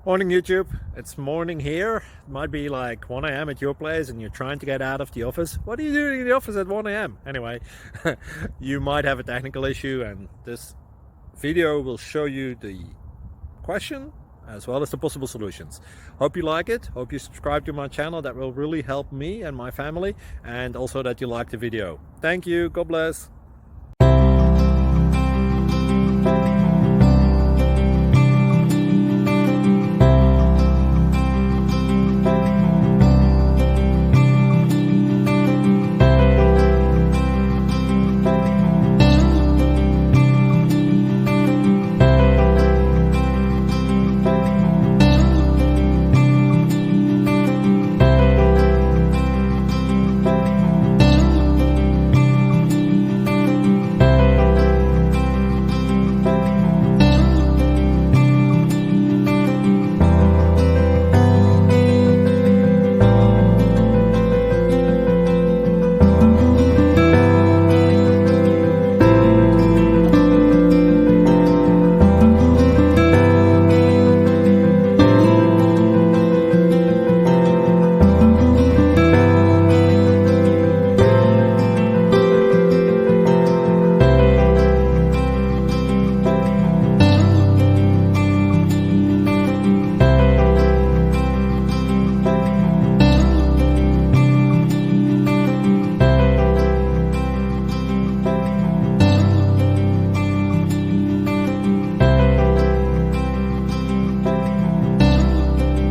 Morning YouTube, it's morning here. It might be like 1 a.m. at your place and you're trying to get out of the office. What are you doing in the office at 1 a.m.? Anyway, you might have a technical issue and this video will show you the question as well as the possible solutions. Hope you like it, hope you subscribe to my channel. That will really help me and my family, and also that you like the video. Thank you, God bless.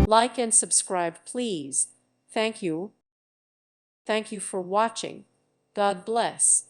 Like and subscribe, please. Thank you. Thank you for watching. God bless.